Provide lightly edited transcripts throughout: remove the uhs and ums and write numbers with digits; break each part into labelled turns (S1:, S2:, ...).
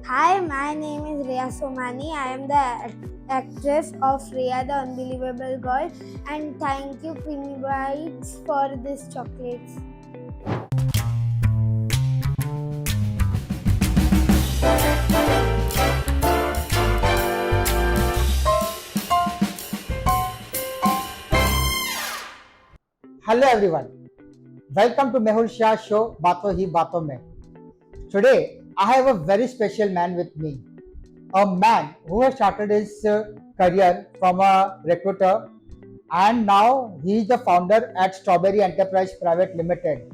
S1: Hi, my name is Riya Somani. I am the actress of Riya the Unbelievable Girl, and thank you Creamy Bites for these chocolates.
S2: Hello everyone. Welcome to Mehul Shah show Baaton Hi Baaton Mein. Today I have a very special man with me. A man who has started his career from a recruiter and now he is the founder at Strawberry Enterprise Private Limited.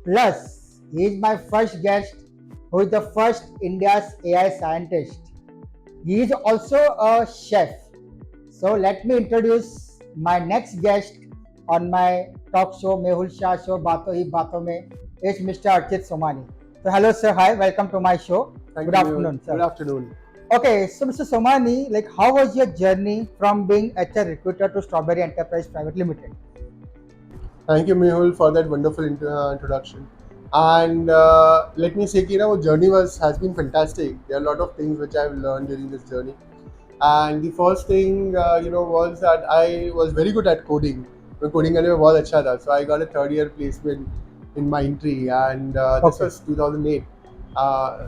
S2: Plus, he is my first guest who is the first India's AI scientist. He is also a chef. So let me introduce my next guest on my talk show, Mehul Shah show, Baaton Hi Baaton Mein, is Mr. Archit Somani. So hello sir, hi, welcome to my show.
S3: Thank
S2: Good
S3: you,
S2: afternoon,
S3: Mehul.
S2: sir.
S3: Good afternoon.
S2: Okay, so Mr. Somani, like how was your journey from being HR recruiter to Strawberry Enterprise Private Limited?
S3: Thank you, Mehul, for that wonderful introduction. And let me say, journey has been fantastic. There are a lot of things which I've learned during this journey. And the first thing, was that I was very good at coding. मैं coding करने में बहुत अच्छा था. So I got a third year placement in Mindtree, and this
S2: Okay.
S3: was 2008.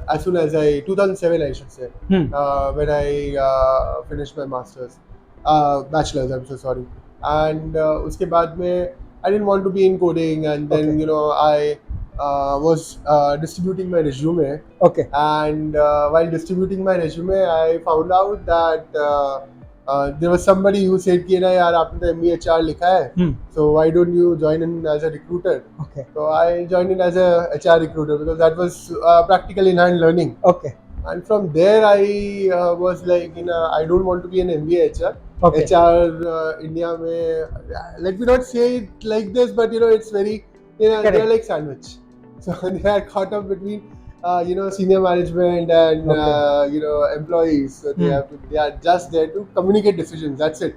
S3: As soon as 2007, I should say, when I finished my masters, bachelor's. I'm so sorry. And उसके बाद में I didn't want to be in coding, and then
S2: Okay.
S3: I was distributing my resume.
S2: Okay.
S3: And while distributing my resume, I found out that there was somebody who said कि ना यार आपने तो MBA लिखा है, so why don't you join in as a recruiter?
S2: Okay.
S3: So I joined in as a HR recruiter because that was practical in hand learning.
S2: Okay.
S3: And from there I was like, I don't want to be an MBA HR.
S2: Okay.
S3: HR India mein, let me not say it like this, but it's very, they're
S2: Correct.
S3: like sandwich. So they are caught up between senior management and
S2: Okay.
S3: employees. So they are just there to communicate decisions. That's it.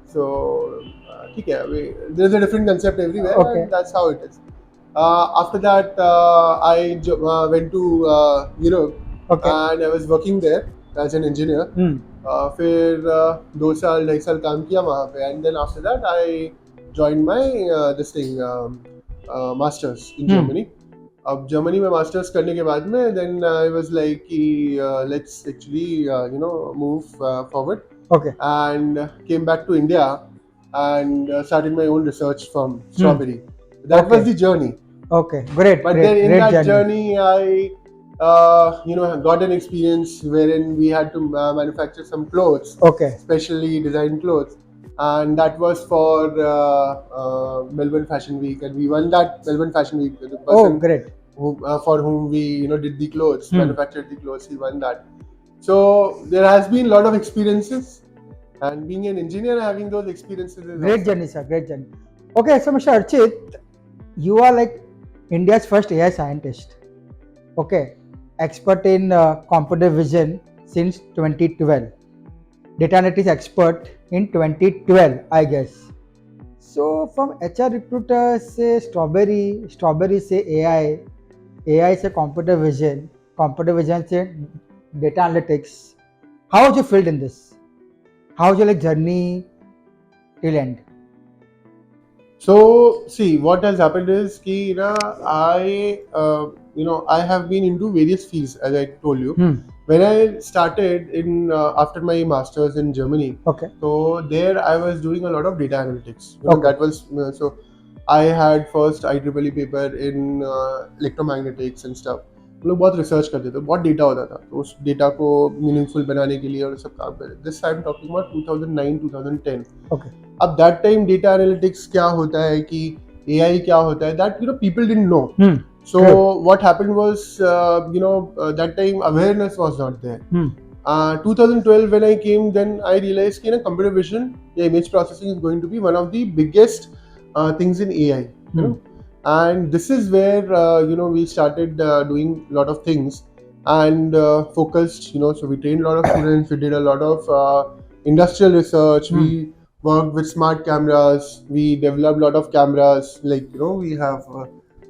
S3: So ठीक है, there's a different concept everywhere,
S2: Okay.
S3: and that's how it is. After that, I went to Europe,
S2: Okay.
S3: and I was working there as an engineer. फिर 2 साल 2.5 साल काम किया वहाँ पे, and then after that I joined my this thing masters in Germany. अब Germany में masters करने के बाद में then I was like कि let's actually move forward.
S2: Okay.
S3: And came back to India and started my own research firm, Strawberry. That
S2: Okay.
S3: was the journey.
S2: Okay. Great.
S3: But
S2: great,
S3: then in
S2: great
S3: that journey, I got an experience wherein we had to manufacture some clothes,
S2: Okay.
S3: specially designed clothes, and that was for Melbourne Fashion Week, and we won that Melbourne Fashion Week. The
S2: Oh,
S3: person
S2: great.
S3: for whom we did the clothes, manufactured the clothes, he won that. So there has been a lot of experiences, and being an engineer, having those experiences is
S2: Great
S3: awesome.
S2: journey, sir. Great journey. Okay, so Mr. Archit, you are like India's first AI scientist. Okay, expert in computer vision since 2012. Data analytics expert in 2012, I guess. So from HR recruiter say Strawberry say AI say computer vision say data analytics. How was you filled in this? How was your like journey till end?
S3: So see, what has happened is कि I have been into various fields, as I told you. When I started in after my masters in Germany,
S2: Okay.
S3: so there I was doing a lot of data analytics.
S2: Okay.
S3: That was so I had first IEEE paper in electromagnetics and stuff. हम लोग बहुत research करते थे, बहुत data होता था, तो उस डेटा को मीनिंगफुल बनाने के लिए और सब काम करते. This I am talking about 2009-2010.
S2: Okay.
S3: अब दैट टाइम डेटा एनालिटिक्स क्या होता है कि AI क्या होता है, that people didn't know. So what happened was that time awareness was not there. 2012 when I came, then I realized कि computer vision, image processing is going to be one of the biggest things in AI. And this is where we started doing a lot of things and focused. So we trained a lot of students. We did a lot of industrial research. We worked with smart cameras. We developed a lot of cameras. Like we have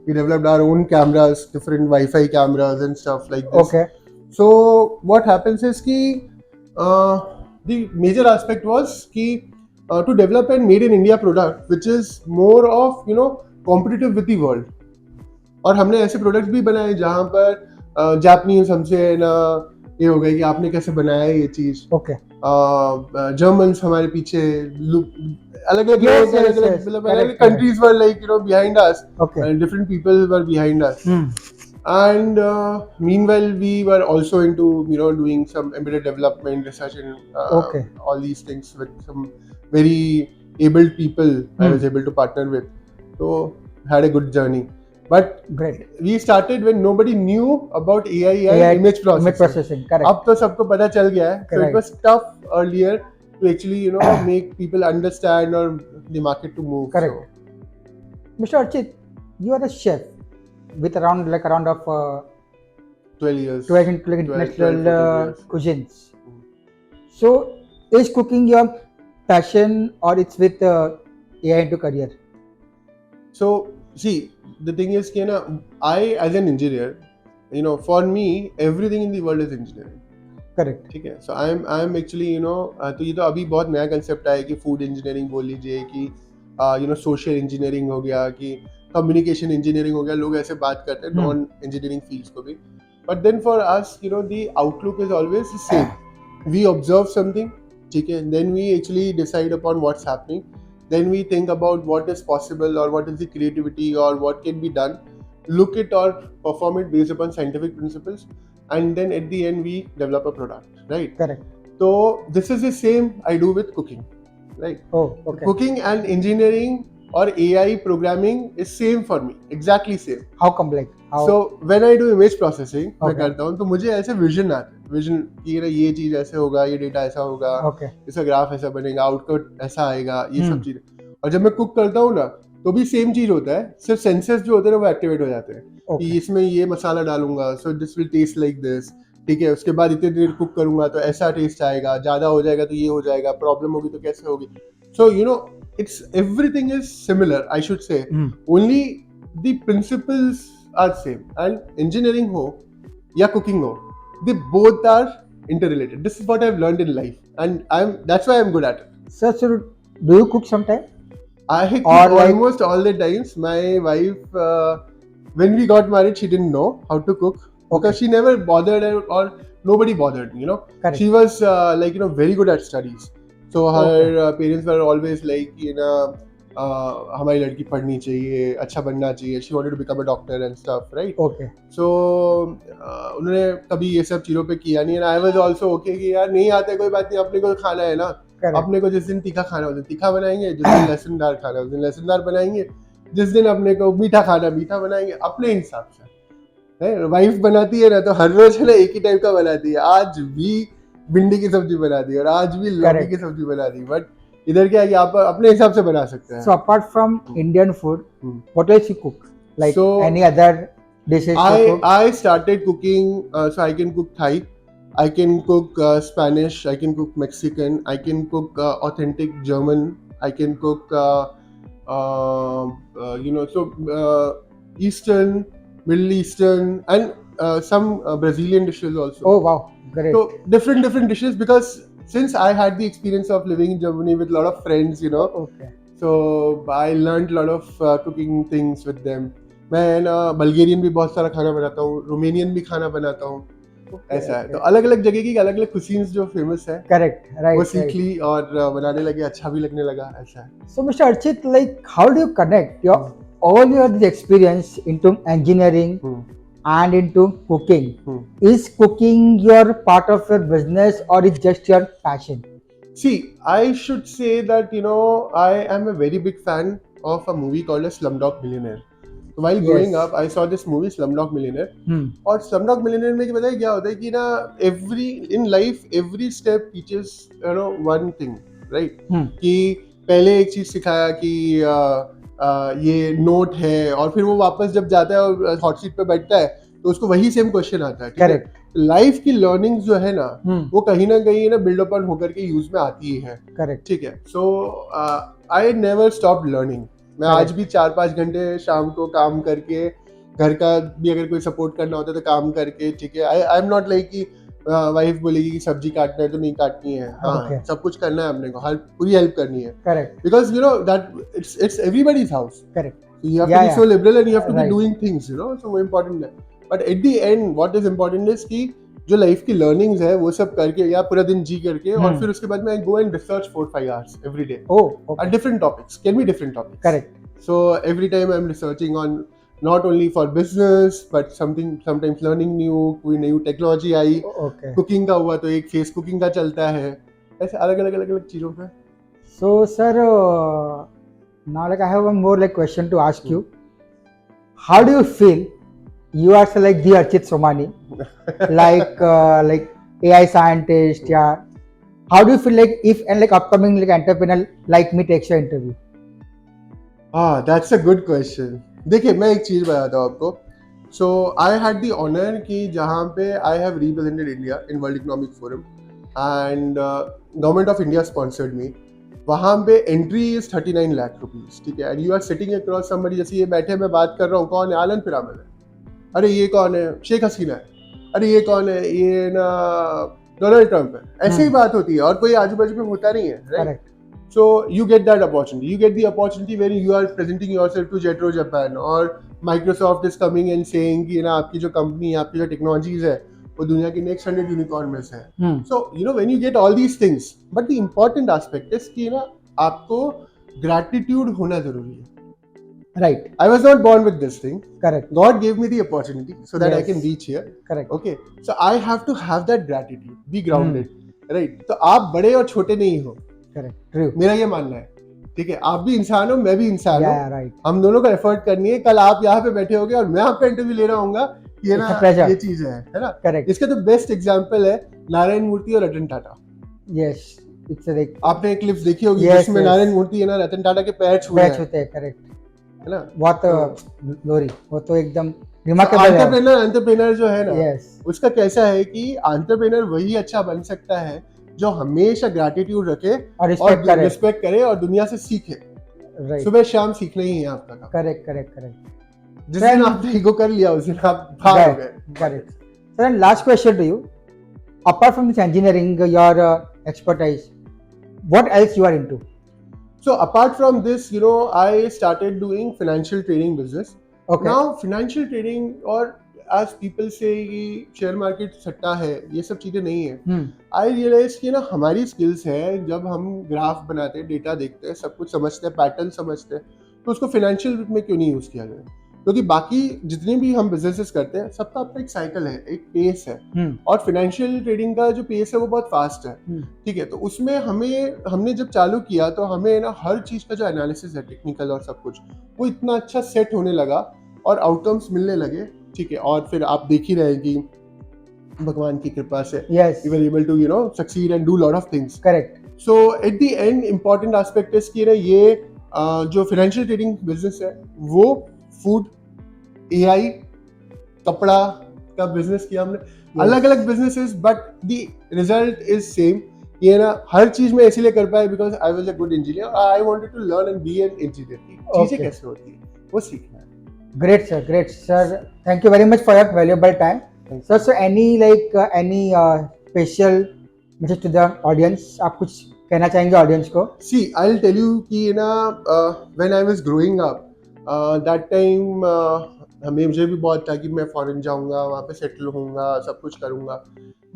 S3: we developed our own cameras, different Wi-Fi cameras and stuff like this.
S2: Okay.
S3: So what happens is कि the major aspect was कि to develop and made in India product which is more of competitive with the world. और हमने ऐसे products भी बनाए जहाँ पर Japanese हमसे ना ये हो गया कि आपने कैसे बनाया है ये चीज.
S2: Okay.
S3: जर्मन्स हमारे पीछे अलग अलग
S2: Yes, yes, yes.
S3: मतलब
S2: Correct,
S3: अलग countries were like behind us.
S2: Okay.
S3: And different people were behind us. And meanwhile we were also into doing some embedded development research and
S2: Okay.
S3: all these things with some very able people I was able to partner with. So had a good journey. But
S2: Great.
S3: we started when nobody knew about AI and image processing.
S2: Correct.
S3: अब तो सबको पता चल गया है. So
S2: Correct.
S3: it was tough earlier to actually make people understand or the market to move.
S2: Correct.
S3: So,
S2: Mr. Archit, you are a chef with around of
S3: 12 years.
S2: 12 international
S3: 12, 14 years.
S2: cuisines. So, is cooking your passion or it's with AI into career?
S3: So see, the thing is कि ना I as an engineer, for me everything in the world is engineering.
S2: Correct.
S3: ठीक है. So I am actually तो ये तो अभी बहुत नया कंसेप्ट आया कि फूड इंजीनियरिंग बोल लीजिए कि सोशल इंजीनियरिंग हो गया कि कम्युनिकेशन इंजीनियरिंग हो गया. लोग ऐसे बात करते हैं नॉन इंजीनियरिंग फील्ड्स को भी. But then for us the outlook is always the same. We observe something, ठीक है, then we actually decide upon what's happening. Then we think about what is possible or what is the creativity or what can be done, look it or perform it based upon scientific principles, and then at the end we develop a product, right?
S2: Correct.
S3: So this is the same I do with cooking, right?
S2: Oh, okay.
S3: Cooking and engineering or AI programming is same for me, exactly same.
S2: How come like? How?
S3: So when I do image processing, मैं
S2: Okay.
S3: करता हूँ तो मुझे ऐसे vision आता है, vision कि ये चीज ऐसे होगा, ये डेटा ऐसा होगा,
S2: Okay.
S3: इसका ग्राफ ऐसा बनेगा, आउटपुट ऐसा आएगा, ये सब चीजें. और जब मैं कुक करता हूँ ना तो भी सेम चीज होता है, सिर्फ सेंसर्स जो होते हैं वो एक्टिवेट हो जाते हैं
S2: Okay.
S3: कि इसमें ये मसाला डालूंगा, so this will taste like this, ठीक है. उसके बाद इतनी देर कुक करूंगा तो ऐसा टेस्ट आएगा, ज्यादा हो जाएगा तो ये हो जाएगा, प्रॉब्लम होगी तो कैसे होगी. सो it's everything is similar, I should say. Only the principles are same. And engineering ho ya cooking ho, they both are interrelated. This is what I've learned in life, and that's why I'm good at it.
S2: So do you cook sometime?
S3: I cook
S2: Or like-
S3: almost all the times. My wife, when we got married, she didn't know how to cook because she never bothered or nobody bothered.
S2: Correct.
S3: She was very good at studies. So her parents were always like, हमारी लड़की पढ़नी चाहिए, अच्छा बनना चाहिए. She wanted to become a doctor and stuff, right?
S2: Okay.
S3: So उन्होंने कभी ये सब चीज़ों पे किया नहीं. And I was also okay कि यार नहीं आता है कोई बात नहीं, अपने को खाना है ना.
S2: Correct.
S3: अपने को जिस दिन तीखा खाना उस दिन तीखा बनाएंगे, जिस दिन लहसुनदार खाना उस दिन लहसुनदार बनाएंगे, जिस दिन अपने को मीठा खाना मीठा बनाएंगे अपने हिसाब से. वाइफ बनाती है ना तो हर रोज है ना एक ही टाइप का बनाती है. आज भी भिंडी की सब्जी बना दी और आज भी लौकी की सब्जी बना दी. बट इधर क्या है कि आप अपने हिसाब से बना सकते हैं.
S2: So apart from Indian food, what else you cook? Like
S3: So,
S2: any other dishes you cook?
S3: I started cooking, so I can cook Thai, I can cook Spanish, I can cook Mexican, I can cook authentic German, I can cook Eastern, Middle Eastern, and some Brazilian dishes also.
S2: Oh wow, great.
S3: So different dishes, because since I had the experience of living in Germany with a lot of friends,
S2: Okay.
S3: so I learned a lot of cooking things with them. मैं ना Bulgarian भी बहुत सारा खाना बनाता हूँ, Romanian भी खाना बनाता हूँ. ऐसा है. तो अलग अलग जगह की अलग अलग कुजीन्स जो फेमस है
S2: Correct. Right.
S3: वो
S2: right.
S3: सीख ली और बनाने लगे, अच्छा भी लगने लगा. ऐसा है.
S2: So Mr. Archit, like how do you connect all your experience into engineering and into cooking? Is cooking your part of your business or is just your passion?
S3: See, I should say that I am a very big fan of a movie called a Slumdog Millionaire. So while growing up, I saw this movie Slumdog Millionaire. और Slumdog Millionaire में पता है क्या होता है कि ना in life every step teaches one thing, right? कि पहले एक चीज सिखाया कि ये नोट है, और फिर वो वापस जब जाता है और हॉट सीट पे बैठता है तो उसको वही सेम क्वेश्चन आता है.
S2: Correct.
S3: लाइफ की लर्निंग जो है ना वो कहीं ना कहीं ना बिल्ड अप होकर के यूज में आती ही है.
S2: Correct.
S3: ठीक है. सो आई नेवर स्टॉप लर्निंग. मैं आज भी 4-5 घंटे शाम को काम करके घर का भी अगर कोई सपोर्ट करना होता है तो काम करके, ठीक है। आई एम नॉट लाइक कि वाइफ बोलेगी कि सब्जी काटना है तो नहीं काटनी है, हाँ
S2: Okay.
S3: सब कुछ करना है अपने को, हर पूरी हेल्प करनी है,
S2: Correct.
S3: because you know that it's everybody's house.
S2: Correct.
S3: So you have
S2: Yeah,
S3: to be
S2: yeah.
S3: so liberal and you have to be
S2: Right.
S3: doing things, you know, so वो important है. But at the end what is important is कि जो life की learnings है वो सब करके या पूरा दिन जी करके और फिर उसके बाद में I go and research 4-5 hours every day
S2: Oh, okay.
S3: on different topics, can be different topics.
S2: Correct.
S3: So every time I'm researching on not only for business but sometimes learning new, कोई नई technology आई,
S2: Okay.
S3: Cooking का हुआ तो एक face cooking का चलता है, ऐसे अलग अलग चीजों पे.
S2: So, sir, now like I have one more like question to ask you. How do you feel? You are so, like the Archit Somani, like AI scientist, yeah. How do you feel like if and like upcoming like entrepreneur like me takes your interview?
S3: That's a good question. देखिए मैं एक चीज बताता हूँ आपको. So I had the honor कि जहाँ पे I have represented India in World Economic Forum and Government of India sponsored me. वहाँ पे entry is 39 lakh rupees, ठीक है. And you are sitting across somebody, जैसे ये बैठे मैं बात कर रहा हूँ, कौन है? आनंद पिरामल है. अरे ये कौन है? शेख हसीना है. अरे ये कौन है? ये ना डोनाल्ड ट्रम्प है. ऐसे ही बात होती है और कोई आजू बाजू में होता नहीं है, right?
S2: Correct.
S3: So you get that opportunity. You get the opportunity where you are presenting yourself to Jetro Japan or Microsoft is coming and saying कि ना आपकी जो कंपनी, आपकी जो टेक्नोलॉजीज है वो दुनिया की नेक्स्ट 100 यूनिकॉर्न में से है. So you know when you get all these things, but the important aspect is कि ना आपको gratitude होना जरूरी है.
S2: Right.
S3: I was not born with this thing.
S2: Correct.
S3: God gave me the opportunity so that I
S2: Yes.
S3: can reach here.
S2: Correct.
S3: Okay. So I have to have that gratitude. Be grounded. Right. तो आप बड़े और छोटे नहीं हो.
S2: Correct. True.
S3: मेरा ये मानना है, ठीक है. आप भी इंसान हो, मैं भी इंसान हूँ.
S2: Yeah, right.
S3: हम दोनों को एफर्ट करनी है. कल आप यहाँ पे बैठे होगे और मैं आपका इंटरव्यू ले रहा हूँगा, ये ना
S2: It's a pleasure.
S3: ये चीज है ना.
S2: Correct.
S3: इसका तो बेस्ट एग्जांपल है नारायण मूर्ति और Ratan Tata.
S2: Yes. It's like
S3: आपने एक क्लिप्स देखी होगी
S2: Yes,
S3: जिसमें
S2: yes.
S3: नारायण मूर्ति है ना रतन टाटा के पैर छू रहे
S2: बैच
S3: हैं,
S2: होते हैं. Correct.
S3: है ना.
S2: बहुत ग्लोरी. वो तो एकदम रिमार्केबल है.
S3: एंटरप्रेन्योर जो है ना,
S2: Yes.
S3: उसका कैसा है कि एंटरप्रेन्योर वही अच्छा बन सकता है जो हमेशा ग्रैटिट्यूड रखे
S2: और रिस्पेक्ट करे.
S3: रिस्पेक्ट करे और दुनिया से सीखे.
S2: Right.
S3: सुबह शाम सीखना ही है आपका काम.
S2: Correct. Correct. Correct.
S3: जिस दिन आपने ईगो कर लिया उस दिन आप भाग हो गए.
S2: Correct. Sir, and last question to you. Apart from this engineering, your expertise, what else you are into?
S3: So apart from this, you know, I started doing financial trading business.
S2: Okay.
S3: Now financial trading और as people say कि share market सट्टा है, ये सब चीजें नहीं है. आई realise कि ना हमारी स्किल्स है, जब हम ग्राफ बनाते हैं, डेटा देखते हैं, सब कुछ समझते हैं, पैटर्न समझते हैं, तो उसको फाइनेंशियल में क्यों नहीं यूज किया जाए. क्योंकि बाकी जितने भी हम बिजनेसेस करते हैं सबका अपना एक साइकिल है, एक पेस है. और फाइनेंशियल ट्रेडिंग का जो पेस है वो बहुत फास्ट है. ठीक है. तो उसमें हमने जब चालू किया तो हमें ना हर चीज का जो एनालिसिस है, टेक्निकल और सब कुछ, वो इतना अच्छा सेट होने लगा और आउटकम्स मिलने लगे. ठीक है. और फिर आप देख ही रहे कि भगवान की कृपा से
S2: Yes.
S3: we were able to succeed and do lot of things.
S2: Correct.
S3: So at the end important aspect is कि ना ये जो फाइनेंशियल ट्रेडिंग बिजनेस है वो फूड, AI, कपड़ा का बिजनेस किया हमने. अलग अलग businesses but the result is same. ये ना हर चीज में इसीलिए कर पाए because I was a good engineer. I wanted to learn and be an engineer. चीजें कैसे होती है वो सीखना है.
S2: Great, sir. Great, sir. Thank you very much for your valuable time. Sir, so any special message to the audience? आप कुछ कहना चाहेंगे ऑडियंस को?
S3: See, I'll tell you कि ना when I was growing up, that time मुझे भी बहुत था कि मैं फॉरेन जाऊंगा, वहाँ पे सेटल होऊंगा, सब कुछ करूंगा.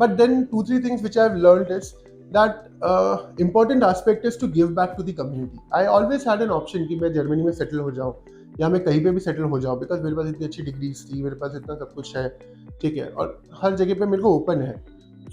S3: But then 2-3 things which I've learned is that important aspect is to give back to the community. I always had an option कि मैं जर्मनी में सेटल हो जाऊँ या मैं कहीं पे भी सेटल हो जाऊँ बिकॉज मेरे पास इतनी अच्छी डिग्रीज थी, मेरे पास इतना सब कुछ है. ठीक है. और हर जगह पे मेरे को ओपन है.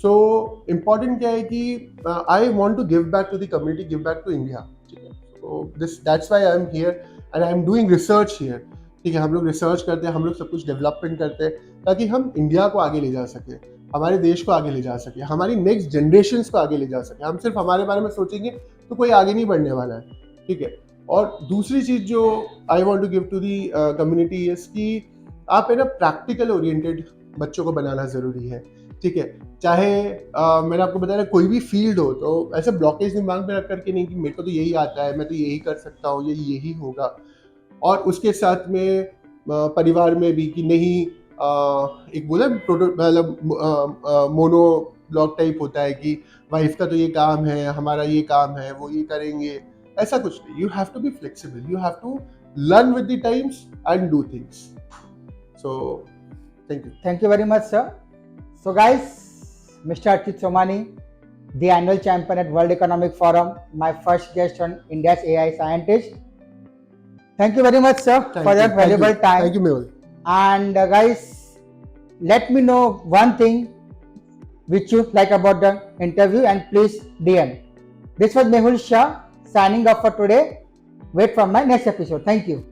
S3: सो इम्पॉर्टेंट क्या है कि I want to give back to the community, give back to India. ठीक है. तो that's why I am here and I am doing research here. ठीक है. हम लोग रिसर्च करते हैं, हम लोग सब कुछ डेवलपमेंट करते हैं ताकि हम इंडिया को आगे ले जा सके, हमारे देश को आगे ले जा सके, हमारी नेक्स्ट जनरेशन को आगे ले जा सके. हम सिर्फ हमारे बारे में सोचेंगे तो कोई आगे नहीं बढ़ने वाला है. ठीक है. और दूसरी चीज जो I want to give to the community is कि आप है ना प्रैक्टिकल ओरिएंटेड बच्चों को बनाना जरूरी है. ठीक है. चाहे मैंने आपको बताया कोई भी फील्ड हो तो ऐसे ब्लॉकेज दिमाग में रख करके नहीं कि मेरे को तो यही आता है, मैं तो यही कर सकता हूँ, यही होगा. और उसके साथ में परिवार में भी कि नहीं एक बोले मतलब मोनो ब्लॉक टाइप होता है कि वाइफ का तो ये काम है, हमारा ये काम है, वो ये करेंगे, ऐसा कुछ नहीं. You have to be flexible. You have to learn with the times and do things. So, thank you.
S2: Thank you very much, sir. So, guys, Mr. Archit Somani, the annual champion at World Economic Forum, my first guest on India's AI scientist. Thank you very much, sir,
S3: Thank
S2: for
S3: you.
S2: your valuable time.
S3: Thank you, Mehul.
S2: And guys, let me know one thing which you like about the interview and please DM. This was Mehul Shah signing off for today. Wait for my next episode. Thank you.